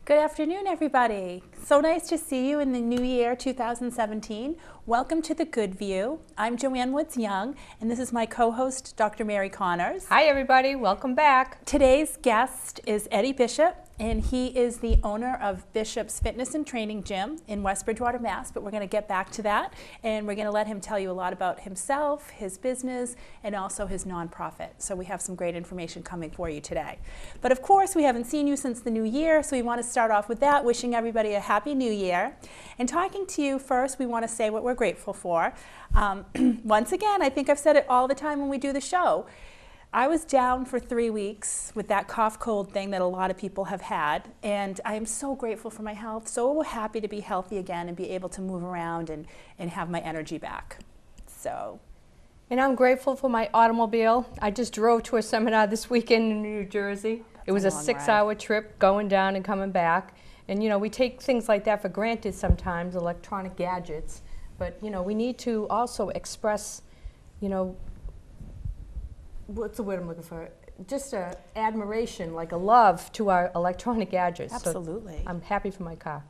Good afternoon, everybody. So nice to see you in the new year 2017. Welcome to the Good View. I'm Joanne Woods Young, and this is my co-host, Dr. Mary Connors. Hi, everybody. Welcome back. Today's guest is Eddie Bishop, and he is the owner of Bishop's Fitness and Training Gym in West Bridgewater, Mass. But we're going to get back to that, and we're going to let him tell you a lot about himself, his business, and also his nonprofit. So we have some great information coming for you today. But of course, we haven't seen you since the new year, so we want to start off with that, wishing everybody a happy new year. And talking to you first, we want to say what we're grateful for. Once again, I think I've said it all the time when we do the show. I was down for 3 weeks with that cough cold thing that a lot of people have had, and I am so grateful for my health, so happy to be healthy again and be able to move around and have my energy back. And I'm grateful for my automobile. I just drove to a seminar this weekend in New Jersey. It was a 6-hour trip going down and coming back. And you know, we take things like that for granted sometimes, electronic gadgets, but you know, we need to also express, you know, what's the word I'm looking for? Just a admiration, like a love to our electronic gadgets. Absolutely. So I'm happy for my car.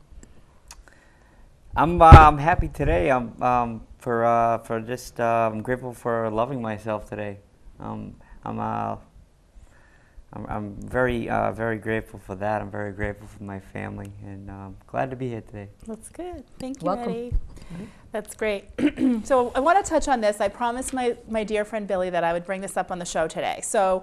I'm happy today. I'm grateful for loving myself today. I'm very grateful for that. I'm very grateful for my family, and glad to be here today. That's good. Thank you, Welcome. Eddie. That's great. So I want to touch on this. I promised my dear friend Billy that I would bring this up on the show today. So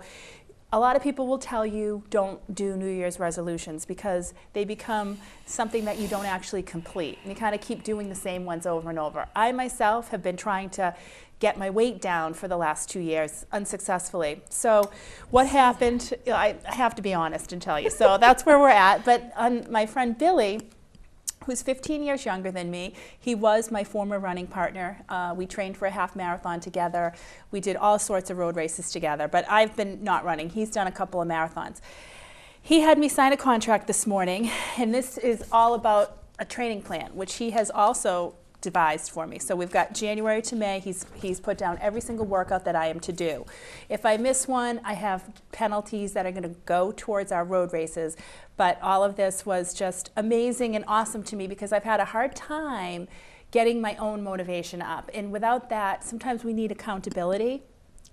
a lot of people will tell you don't do New Year's resolutions because they become something that you don't actually complete. And you kind of keep doing the same ones over and over. I myself have been trying to get my weight down for the last 2 years unsuccessfully. So what happened, I have to be honest and tell you. So that's where we're at. But my friend Billy, who's 15 years younger than me, he was my former running partner. We trained for a half marathon together. We did all sorts of road races together, but I've been not running. He's done a couple of marathons. He had me sign a contract this morning, and this is all about a training plan, which he has also devised for me. So we've got January to May. He's put down every single workout that I am to do. If I miss one, I have penalties that are going to go towards our road races. But all of this was just amazing and awesome to me because I've had a hard time getting my own motivation up. And without that, sometimes we need accountability,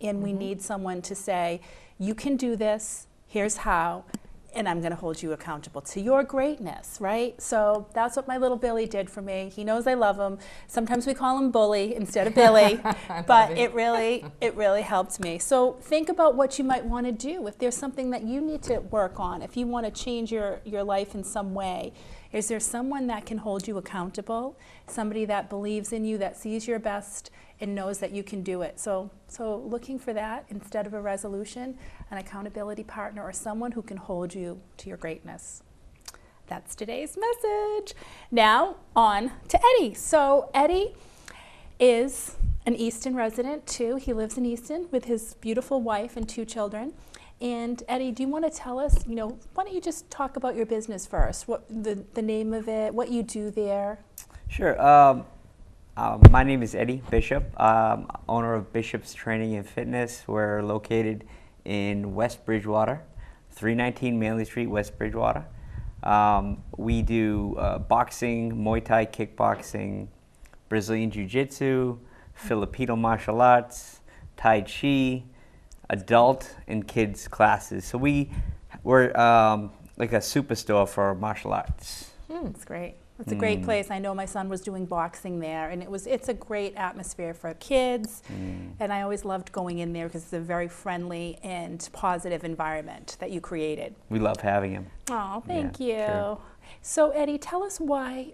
and we need someone to say, you can do this, here's how, and I'm going to hold you accountable to your greatness, right? So that's what my little Billy did for me. He knows I love him. Sometimes we call him Bully instead of Billy, but it really helped me. So think about what you might want to do. If there's something that you need to work on, if you want to change your life in some way, is there someone that can hold you accountable? Somebody that believes in you, that sees your best and knows that you can do it. So looking for that instead of a resolution, an accountability partner or someone who can hold you to your greatness. That's today's message. Now on to Eddie. So Eddie is an Easton resident too. He lives in Easton with his beautiful wife and 2 children. And Eddie, do you want to tell us, why don't you just talk about your business first? What the name of it, what you do there? Sure. My name is Eddie Bishop. I'm owner of Bishop's Training and Fitness. We're located in West Bridgewater, 319 Manley Street, West Bridgewater. We do boxing, Muay Thai, kickboxing, Brazilian Jiu-Jitsu, Filipino martial arts, Tai Chi, adult and kids classes. So we're like a superstore for martial arts. That's great. It's a great place. I know my son was doing boxing there, and it's a great atmosphere for kids. And I always loved going in there because it's a very friendly and positive environment that you created. We love having him. Oh, thank you. Sure. So Eddie, tell us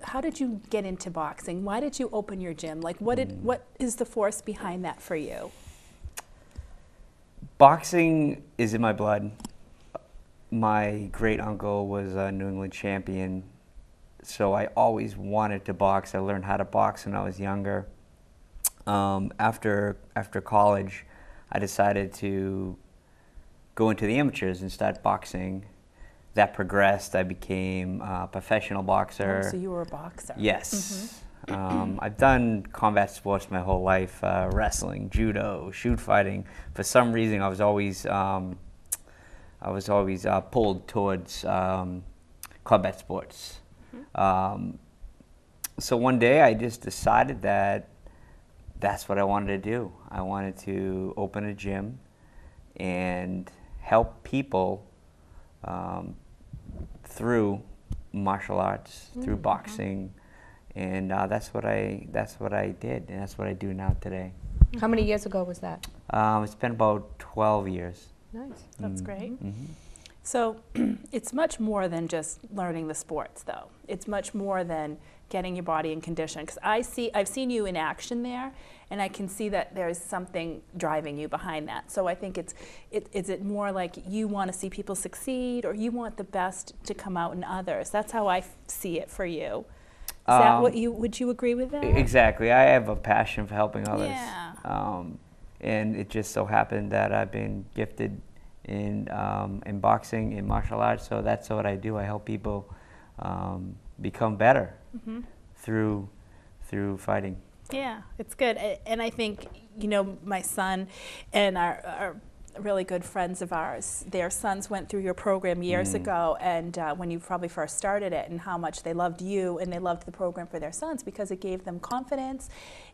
how did you get into boxing? Why did you open your gym? Like what is the force behind that for you? Boxing is in my blood. My great uncle was a New England champion, so I always wanted to box. I learned how to box when I was younger. After college, I decided to go into the amateurs and start boxing. That progressed. I became a professional boxer. Oh, so you were a boxer. Yes. I've done combat sports my whole life, wrestling, judo, shoot fighting. For some reason, I was always pulled towards combat sports. So one day I just decided that that's what I wanted to do. I wanted to open a gym and help people through martial arts, through boxing, and that's what I did, and that's what I do now today. How many years ago was that? It's been about 12 years. Nice. That's great. So it's much more than just learning the sports, though. It's much more than getting your body in condition. Because I've seen you in action there, and I can see that there's something driving you behind that. So I think is it more like you want to see people succeed, or you want the best to come out in others? That's how I see it for you. Is that what would you agree with that? Exactly. I have a passion for helping others. Yeah. And it just so happened that I've been gifted in boxing, in martial arts, so that's what I do. I help people become better through fighting. Yeah, it's good. And I think, my son and our really good friends of ours, their sons went through your program years ago, and when you probably first started it, and how much they loved you and they loved the program for their sons because it gave them confidence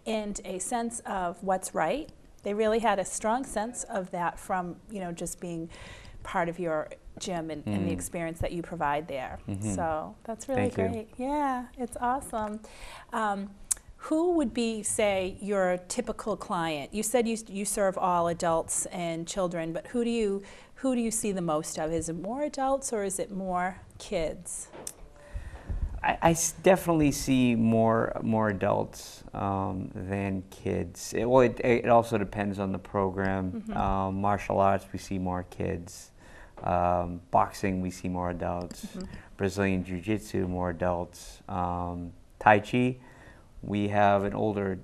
and a sense of what's right. They really had a strong sense of that from, just being part of your gym and the experience that you provide there. So that's really great. Yeah, it's awesome. Who would be, say, your typical client? You said you serve all adults and children, but who do you see the most of? Is it more adults or is it more kids? I definitely see more adults than kids. It also depends on the program. Martial arts, we see more kids. Boxing, we see more adults. Brazilian Jiu-Jitsu, more adults. Tai Chi, we have an older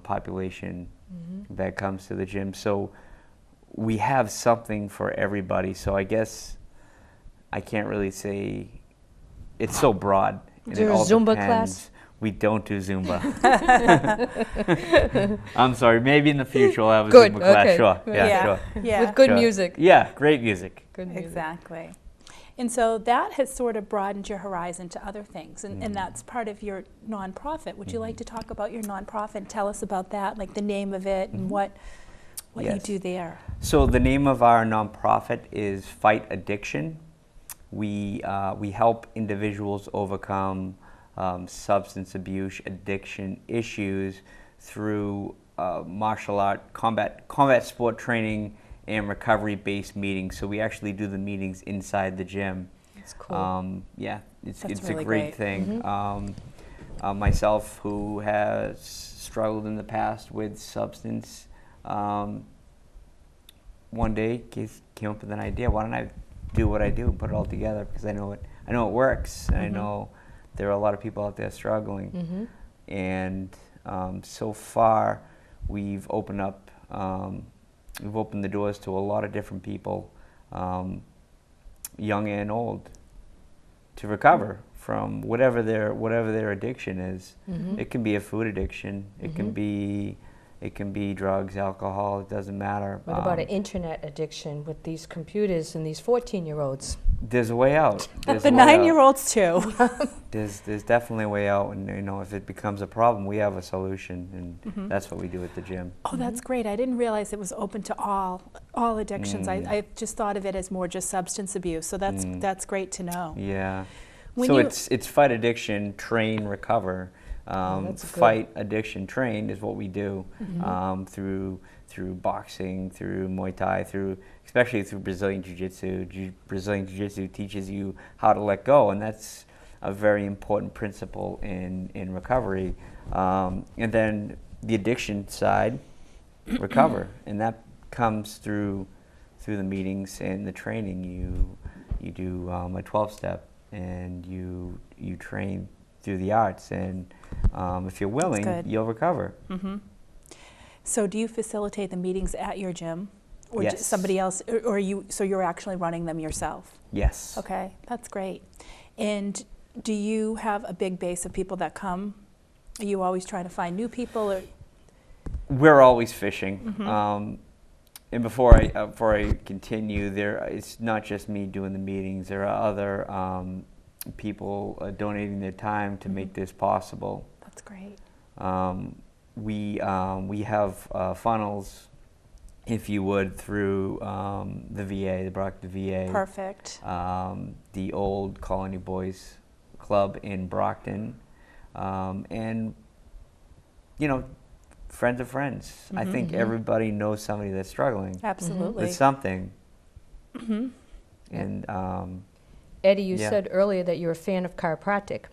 population that comes to the gym. So we have something for everybody. So I guess I can't really say, it's so broad. Is there a Zumba class? We don't do Zumba. I'm sorry, maybe in the future we'll have a Zumba class. Sure. Yeah, sure. Yeah. With good music. Yeah, great music. Good music. Exactly. And so that has sort of broadened your horizon to other things, and that's part of your nonprofit. Would you like to talk about your nonprofit? Tell us about that, like the name of it and what you do there. So the name of our nonprofit is Fight Addiction. We help individuals overcome substance abuse, addiction issues through martial art, combat sport training, and recovery-based meetings. So we actually do the meetings inside the gym. That's cool. Yeah, it's really a great thing. Myself, who has struggled in the past with substance, one day came up with an idea. Why don't I do what I do and put it all together, because I know it works, and I know there are a lot of people out there struggling. And so far, we've opened the doors to a lot of different people, young and old, to recover from whatever their addiction is. It can be a food addiction. It can be drugs, alcohol. It doesn't matter. What about an internet addiction with these computers and these 14-year-olds? There's a way out. The 9-year-olds too. There's definitely a way out, and if it becomes a problem, we have a solution, and that's what we do at the gym. Oh, that's great. I didn't realize it was open to all addictions. I just thought of it as more just substance abuse. So that's great to know. Yeah. So it's Fight Addiction, Train, Recover. Fight Addiction, Train is what we do through boxing, through Muay Thai, especially through Brazilian Jiu-Jitsu. Brazilian Jiu-Jitsu teaches you how to let go, and that's a very important principle in recovery. And then the addiction side, recover, and that comes through the meetings and the training. You do a 12-step, and you train through the arts, and if you're willing, you'll recover. So do you facilitate the meetings at your gym, or Yes. somebody else, or you're actually running them yourself? Yes. Okay, that's great. And do you have a big base of people that come? Are you always trying to find new people, or? We're always fishing. And before I continue, it's not just me doing the meetings. There are other people donating their time to make this possible. That's great. We have funnels, if you would, through the VA, the Brockton VA. Perfect. The old Colony Boys Club in Brockton, and you know, friends of friends. I think everybody knows somebody that's struggling Absolutely. with something. And Eddie, you Yeah. said earlier that you're a fan of chiropractic.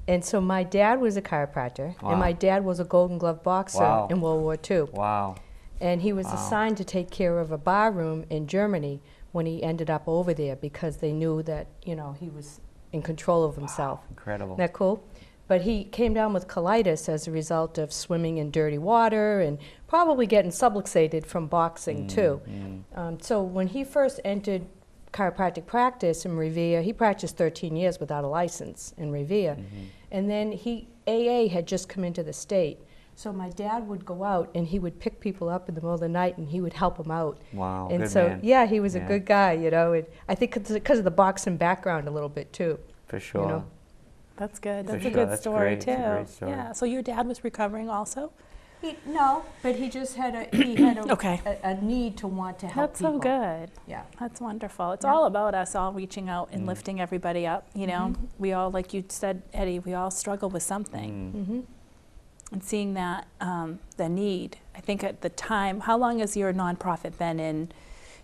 And so my dad was a chiropractor, Wow. and my dad was a Golden Glove boxer Wow. in World War II. wow, And he was Wow. assigned to take care of a bar room in Germany when he ended up over there because they knew that, you know, he was in control of himself. incredible. Isn't that cool? But he came down with colitis as a result of swimming in dirty water and probably getting subluxated from boxing too. So when he first entered chiropractic practice in Revere, he practiced 13 years without a license in Revere. And then AA had just come into the state. So my dad would go out and he would pick people up in the middle of the night and he would help them out. Wow, And good so, man. yeah, he was a Yeah. good guy, you know. And I think because of the boxing background a little bit too. For sure. know. That's good. For That's a sure. good That's story great. too. It's a great story. Yeah. So your dad was recovering also? No, but he just had Okay. a need to want to help That's people. so good. Yeah. That's wonderful. It's Yeah. all about us all reaching out and lifting everybody up. You know, we all, like you said, Eddie, we all struggle with something. Mm-hmm. And seeing that, the need, I think at the time, how long has your nonprofit been in?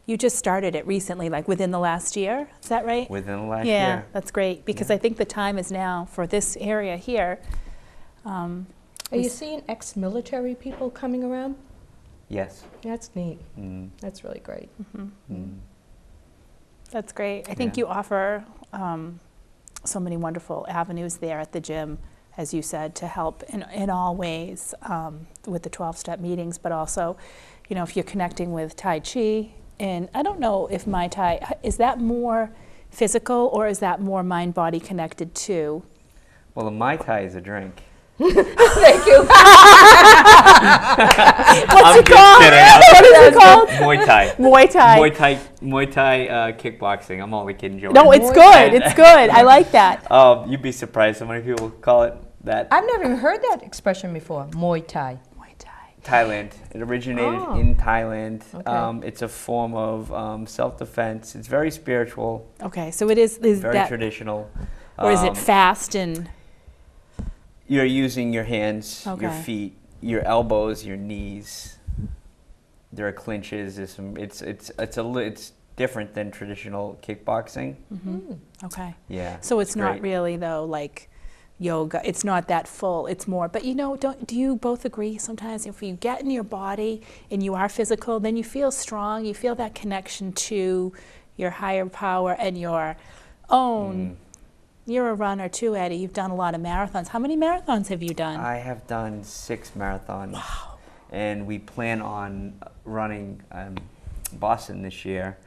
You just started it recently, like within the last year, is that right? Within the last Yeah, year. that's great, because I think the time is now for this area here. Are you seeing ex-military people coming around? Yes. That's neat. Mm. That's really great. Mm. That's great. I think Yeah. you offer so many wonderful avenues there at the gym, as you said, to help in all ways with the 12-step meetings, but also, you know, if you're connecting with Tai Chi, and I don't know if Muay Thai, is that more physical or is that more mind-body connected too? Well, a Mai Tai is a drink. Thank you. What's it called? What is it called? Muay Thai. Muay Thai. Muay Thai kickboxing. I'm only kidding, Joey. No, it's Muay good. Thai. It's good. I like that. You'd be surprised how many people call it that. I've never even heard that expression before. Muay Thai. Muay Thai. Thailand. It originated Oh. in Thailand. Okay. It's a form of self-defense. It's very spiritual, Okay, so it is very that, traditional. or is it fast and? You're using your hands, your Okay. feet, your elbows, your knees. There are clinches. There's some. It's different than traditional kickboxing. Okay. Yeah. So it's not great. really though like yoga. It's not that full. It's more. But you know, do you both agree? Sometimes if you get in your body and you are physical, then you feel strong. You feel that connection to your higher power and your own. You're a runner too, Eddie. You've done a lot of marathons. How many marathons have you done? I have done 6 marathons. Wow. And we plan on running Boston this year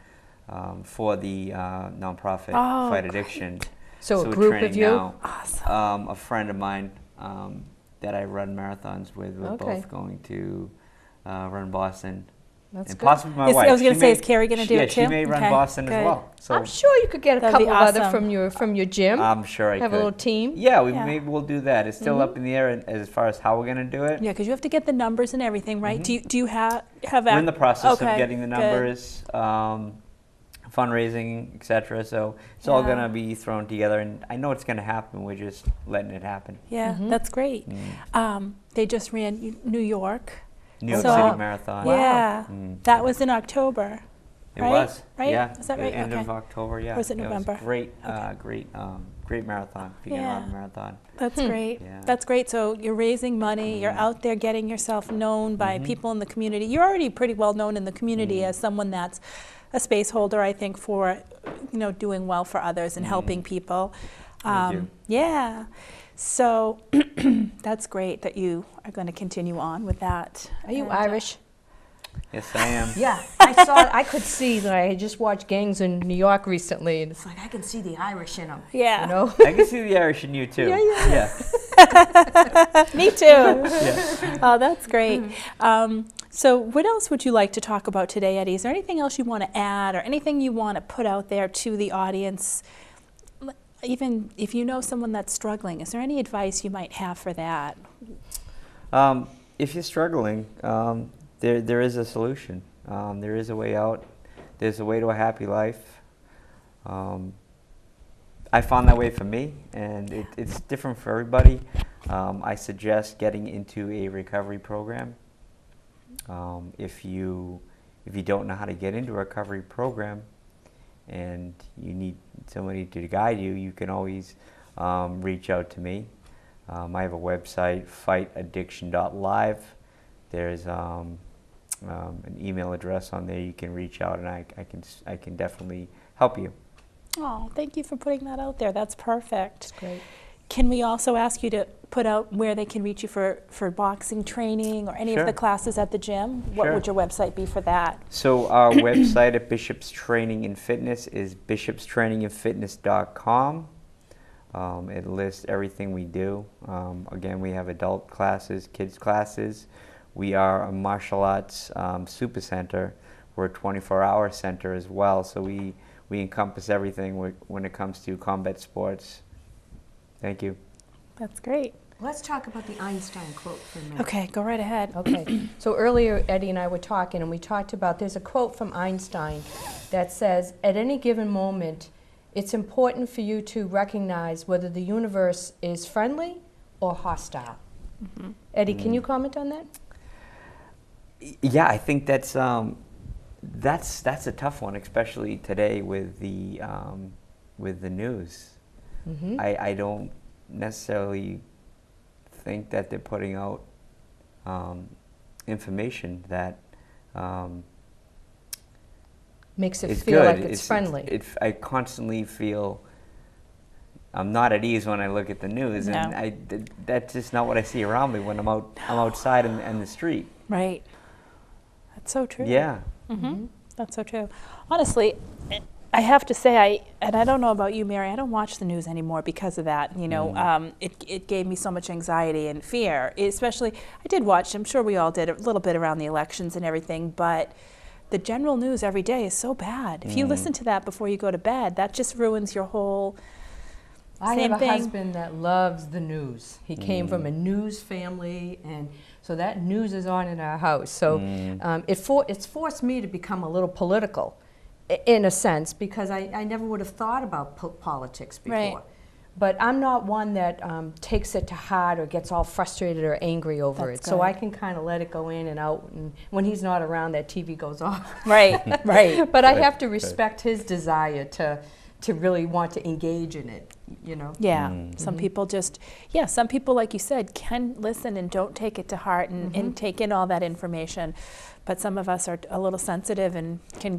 for the nonprofit Oh, Fight great. Addiction. So a we're group of training you? now. Awesome. A friend of mine that I run marathons with, we're Okay. both going to run Boston. That's And good. possibly my wife. I was going She to say, may- is Carrie going to do yeah, it too? she may run Okay, Boston good. as well. So I'm sure you could get a That'd be couple other awesome. from your gym. I'm sure I Have could. a little team. Yeah, Yeah. maybe we'll do that. It's still up in the air as far as how we're going to do it. Yeah, because you have to get the numbers and everything, right? Do you have? We're in the process Okay, of getting the good. numbers, fundraising, etc. So it's all Yeah. going to be thrown together, and I know it's going to happen. We're just letting it happen. Yeah, that's great. They just ran New York. New York So- City Marathon. Yeah, Mm. that was in October. It right? was. Right? Yeah. Is that right? End Okay. of October. Yeah. Or was it It November? was great. Okay. Great marathon. If you can run a Yeah. marathon. That's great. Yeah. That's great. So you're raising money. You're out there getting yourself known by people in the community. You're already pretty well known in the community as someone that's a space holder, I think, for doing well for others and helping people. Thank you. Yeah. So that's great that you are going to continue on with that. Are you And, Irish? Yes, I am. Yeah, I could see that. I just watched Gangs in New York recently, and it's like I can see the Irish in them. Yeah. You know? I can see the Irish in you too. Yeah. Me too. Yeah. Oh, that's great. So what else would you like to talk about today, Eddie? Is there anything else you want to add or anything you want to put out there to the audience? even if you know someone that's struggling, is there any advice you might have for that? If you're struggling, there is a solution. There is a way out. There's a way to a happy life. I found that way for me, and it's different for everybody. I suggest getting into a recovery program. If you don't know how to get into a recovery program and you need somebody to guide you, you can always reach out to me. I have a website, fightaddiction.live. There's an email address on there you can reach out, and I can definitely help you. Oh, thank you for putting that out there. That's perfect. That's great. Can we also ask you to put out where they can reach you for boxing training or any Sure. of the classes at the gym? What Sure. would your website be for that? So our website at Bishop's Training and Fitness is bishopstrainingandfitness.com. It lists everything we do. Again, we have adult classes, kids classes. We are a martial arts super center. We're a 24-hour center as well, so we encompass everything when it comes to combat sports. Thank you. That's great. Let's talk about the Einstein quote for a minute. Okay, go right ahead. Okay, so earlier Eddie and I were talking, and we talked about, there's a quote from Einstein that says, at any given moment, it's important for you to recognize whether the universe is friendly or hostile. Mm-hmm. Eddie, can you comment on that? Yeah, I think that's a tough one, especially today with the news. Mm-hmm. I don't necessarily think that they're putting out information that Makes it is feel good. like it's friendly. I constantly feel I'm not at ease when I look at the news, No. and that's just not what I see around me when I'm outside in the street. Right. That's so true. Yeah. Mm-hmm. That's so true. Honestly, I have to say, I don't know about you, Mary, I don't watch the news anymore because of that. You know, it gave me so much anxiety and fear. Especially, I did watch, I'm sure we all did, a little bit around the elections and everything, but the general news every day is so bad. If you listen to that before you go to bed, that just ruins your whole I same have a thing. husband that loves the news. He came from a news family, and so that news is on in our house. So it's forced me to become a little political, in a sense, because I never would have thought about politics before. Right. But I'm not one that takes it to heart or gets all frustrated or angry over That's it. So good. I can kind of let it go in and out, and when he's not around, that TV goes off. Right, right. But I Right, have to right. respect his desire to really want to engage in it, you know? Yeah, some people just, some people, like you said, can listen and don't take it to heart and take in all that information. But some of us are a little sensitive and can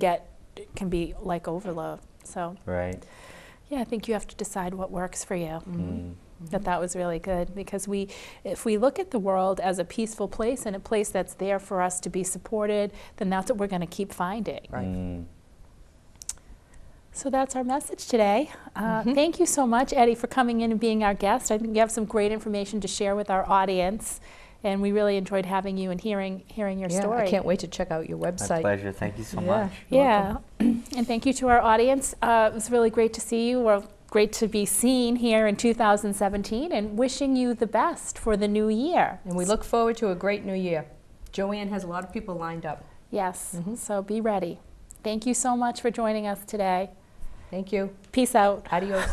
be like overload. So, Right. yeah, I think you have to decide what works for you. That was really good, because if we look at the world as a peaceful place and a place that's there for us to be supported, then that's what we're going to keep finding. Right. So that's our message today. Thank you so much, Eddie, for coming in and being our guest. I think you have some great information to share with our audience, and we really enjoyed having you and hearing your Yeah, story. I can't wait to check out your My website. pleasure. Thank you so Yeah. much. Yeah, and thank you to our audience. It was really great to see you. We're great to be seen here in 2017, and wishing you the best for the new year. And we look forward to a great new year. Joanne has a lot of people lined up. Yes, so be ready. Thank you so much for joining us today. Thank you. Peace out. Adios.